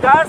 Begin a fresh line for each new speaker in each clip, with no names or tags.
10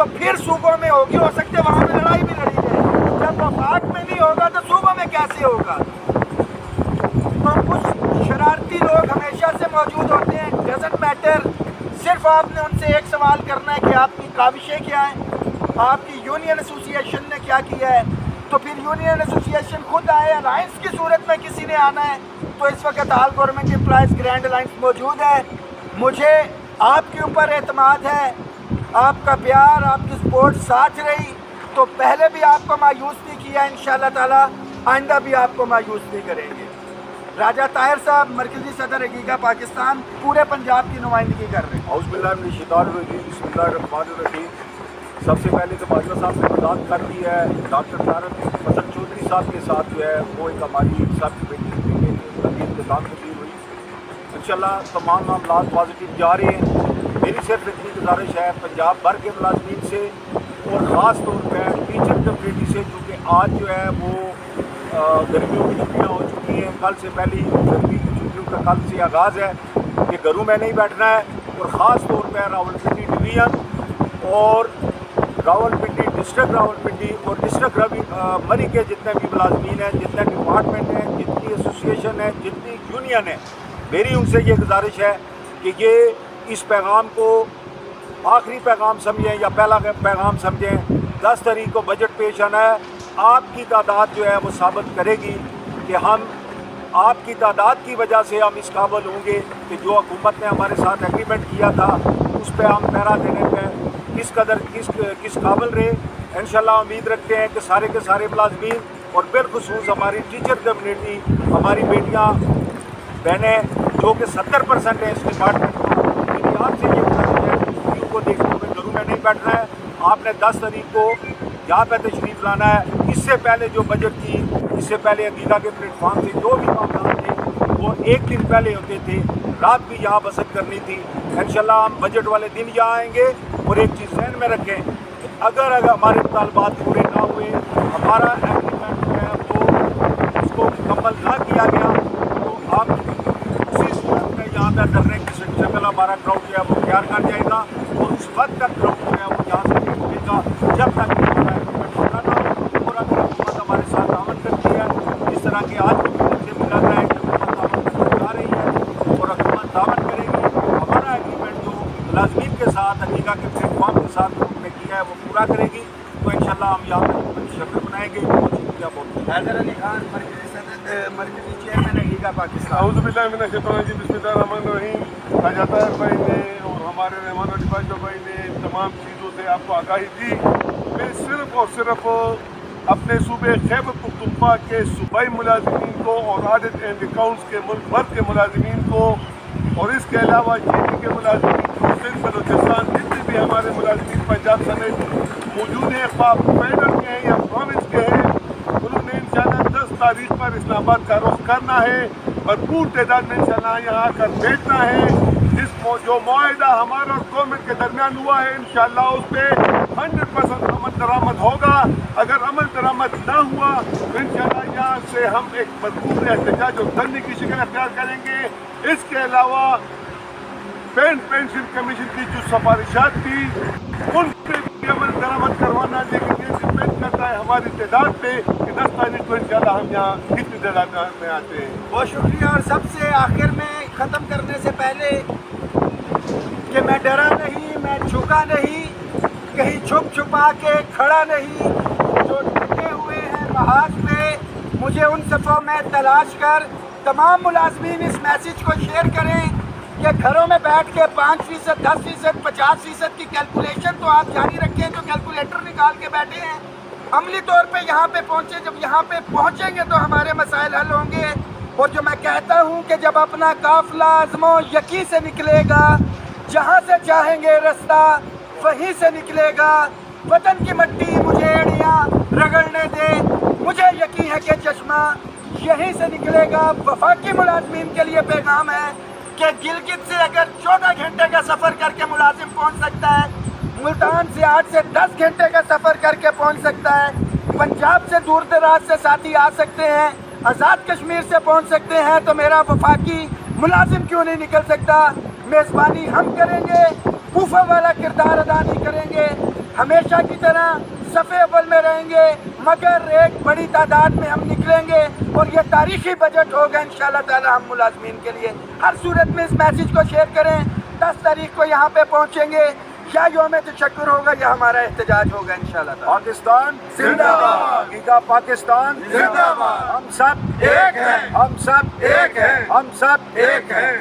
تو پھر صوبوں میں ہوگی، ہو سکتے وہاں میں لڑائی بھی لڑی جائے۔ جب وفاق میں نہیں ہوگا تو صوبوں میں کیسے ہوگا؟ تو کچھ شرارتی لوگ ہمیشہ سے موجود ہوتے ہیں، ڈزنٹ میٹر، صرف آپ نے ان سے ایک سوال کرنا ہے کہ آپ کی کاوشیں کیا ہیں، آپ کی یونین ایسوسی ایشن نے کیا کیا ہے، تو پھر یونین ایسوسی ایشن خود آئے۔ الائنس کی صورت میں کسی نے آنا ہے تو اس وقت آل گورنمنٹ امپلائیز گرینڈ الائنس موجود ہے۔ مجھے آپ کے اوپر اعتماد ہے، آپ کا پیار، آپ کی سپورٹ ساتھ رہی تو پہلے بھی آپ کو مایوس نہیں کیا، انشاءاللہ تعالی آئندہ بھی آپ کو مایوس نہیں کریں گے۔ راجہ طاہر صاحب مرکزی صدر حقیقہ پاکستان پورے پنجاب کی نمائندگی کر رہے ہیں۔
اعوذ باللہ من الشیطان الرجیم، بسم اللہ الرحمن الرحیم۔ سب سے پہلے تو باجوہ صاحب نے وضاحت کر دی ہے، ڈاکٹر طارق حسن چودھری صاحب کے ساتھ جو ہے وہ ایک ہماری صاحب کی بیٹی انتظام تبدیل ہوئی۔ انشاءاللہ تمام معاملات پازیٹیو جا رہے ہیں۔ میری صرف اتنی گزارش ہے پنجاب بھر کے ملازمین سے اور خاص طور پہ ٹیچر کمیونٹی سے، چونکہ آج جو ہے وہ گرمیوں کی چھٹیاں ہو چکی ہیں، کل سے پہلی گرمی کی چھٹیوں کا کل سے آغاز ہے کہ گھروں میں نہیں بیٹھنا ہے، اور خاص طور پہ راولپنڈی ڈویژن اور راولپنڈی ڈسٹرکٹ راولپنڈی اور ڈسٹرکٹ مری کے جتنے بھی ملازمین ہیں، جتنے ڈپارٹمنٹ ہیں، جتنی ایسوسیشن ہے، جتنی یونین ہے، میری ان سے یہ گزارش ہے کہ یہ اس پیغام کو آخری پیغام سمجھیں یا پہلا پیغام سمجھیں۔ 10 تاریخ کو بجٹ پیش آنا ہے، آپ کی تعداد جو ہے وہ ثابت کرے گی کہ ہم آپ کی تعداد کی وجہ سے ہم اس قابل ہوں گے کہ جو حکومت نے ہمارے ساتھ ایگریمنٹ کیا تھا اس پہ ہم پہرا دینے پہ کس قابل رہے۔ انشاءاللہ امید رکھتے ہیں کہ سارے کے سارے ملازمین اور بالخصوص ہماری ٹیچر کمیونٹی، ہماری بیٹیاں بہنیں جو کہ 70% ہیں اس ڈپارٹمنٹ میں، میری آپ سے یہ گزارش ہے کہ ان کو دیکھتے ہوئے گھروں میں نہیں بیٹھنا ہے۔ آپ نے 10 تاریخ کو یہاں پہ تشریف لانا ہے۔ اس سے پہلے جو بجٹ تھی، اس سے پہلے عقیدہ کے پلیٹ فارم سے جو بھی معاملات تھے وہ ایک دن پہلے ہوتے تھے، رات بھی یہاں بسر کرنی تھی۔ انشاءاللہ ہم بجٹ والے دن یہاں آئیں گے، اور ایک چیز ذہن میں رکھیں کہ اگر ہمارے مطالبات پورے نہ ہوئے، ہمارا ایگریمنٹ جو ہے وہ اس کو مکمل نہ کیا گیا، تو ہم اسی صورت میں یہاں پہ ڈرنے کی شکل ہمارا کراؤڈ جو ہے وہ تیار کر جائے گا، اور اس وقت تک کراؤڈ جو ہے وہ یہاں سے نہیں اٹھے گا جب تک کہ ہمارا ایگریمنٹ پورا نہ ہو۔ اور اگر حکومت ہمارے ساتھ تعاون کرتی ہے جس طرح کہ آج حکومت سے ملا رہا ہے کہ حکومت تعاون کرنے جا رہی ہے اور حکومت تعاون کرے گی، ہمارا ایگریمنٹ جو ملازمین کے ساتھ عقیدہ کے پلیٹ فارم کے ساتھ نے کیا ہے وہ پورا کرے گی، تو انشاءاللہ ہم یہاں پہ شکر بنائیں گے۔ بہت شکریہ بہت۔
حیدر علی خان مرکزی چیئرمین حقیقہ پاکستان۔
اعوذ باللہ من الشیطان الرجیم، بسم اللہ الرحمن الرحیم۔ راجہ طاہر بھائی نے اور ہمارے رحمان علی باجوہ بھائی نے تمام چیزوں سے آپ کو آگاہی دی۔ میں صرف اور صرف اپنے صوبے خیبر پختونخوا کے صوبائی ملازمین کو اور آڈٹ اینڈ اکاؤنٹس کے ملک بھر کے ملازمین کو اور اس کے علاوہ جے کے ملازمین کو، سندھ بلوچستان جتنے بھی ہمارے ملازمین پنجاب سمیت موجود ہیں، خواہ فیڈرل کے ہیں یا پروونس کے ہیں، انہوں نے انشاءاللہ 10 تاریخ پر اسلام آباد کا رخ کرنا ہے، بھرپور تعداد میں انشاءاللہ یہاں آ کر بیٹھنا ہے۔ جو معاہدہ ہمارا اور گورنمنٹ کے درمیان ہوا ہے انشاءاللہ اس پہ 100% عمل درآمد ہوگا۔ اگر عمل درآمد نہ ہوا تو انشاءاللہ یہاں سے ہم ایک بھرپور احتجاج اور دھرنے کی شکل اختیار کریں گے۔ اس کے علاوہ پینشن کمیشن کی جو سفارشات تھی ان پہ بھی عمل درآمد کروانا، لیکن یہ ڈپینڈ کرتا ہے ہماری تعداد پہ کہ 10 تاریخ کو انشاءاللہ ہم یہاں کتنی تعداد میں آتے ہیں۔
بہت شکریہ۔ اور سب سے آخر میں ختم کرنے سے پہلے کہ میں ڈرا نہیں، میں جھکا نہیں، کہیں چھپ چھپا کے کھڑا نہیں، جو ڈٹے ہوئے ہیں محاذ پہ مجھے ان صفوں میں تلاش کر تمام ملازمین اس میسیج کو شیئر کریں کہ گھروں میں بیٹھ کے 5%، 10%، 50% کی کیلکولیشن تو آپ جاری رکھیں جو کیلکولیٹر نکال کے بیٹھے ہیں۔ عملی طور پہ یہاں پہ پہنچے، جب یہاں پہ پہنچیں گے تو ہمارے مسائل حل ہوں گے۔ اور جو میں کہتا ہوں کہ جب اپنا قافلہ عزم و یقین سے نکلے گا، جہاں سے چاہیں گے رستہ وہیں سے نکلے گا۔ وطن کی مٹی مجھے ایڑیاں رگڑنے دے، مجھے یقین ہے کہ چشمہ یہیں سے نکلے گا۔ وفاقی ملازمین کے لیے پیغام ہے کہ گلگت سے اگر 14 گھنٹے کا سفر کر کے ملازم پہنچ سکتا ہے، ملتان سے 8 سے 10 گھنٹے کا سفر کر کے پہنچ سکتا ہے، پنجاب سے دور دراز سے ساتھی آ سکتے ہیں، آزاد کشمیر سے پہنچ سکتے ہیں، تو میرا وفاقی ملازم کیوں نہیں نکل سکتا؟ میزبانی ہم کریں گے، کوفہ والا کردار ادا نہیں کریں گے۔ ہمیشہ کی طرح صف اول میں رہیں گے، مگر ایک بڑی تعداد میں ہم نکلیں گے اور یہ تاریخی بجٹ ہوگا انشاءاللہ تعالی ہم ملازمین کے لیے۔ ہر صورت میں اس میسیج کو شیئر کریں۔ 10 تاریخ کو یہاں پہ پہنچیں گے، یا یوم تشکر ہوگا یا ہمارا احتجاج ہوگا انشاءاللہ تعالی۔
پاکستان
زندہ باد۔
گیگا پاکستان
زندہ باد۔
ہم سب
ایک ہیں،
ہم سب
ایک ہیں،
ہم سب
ایک ہیں۔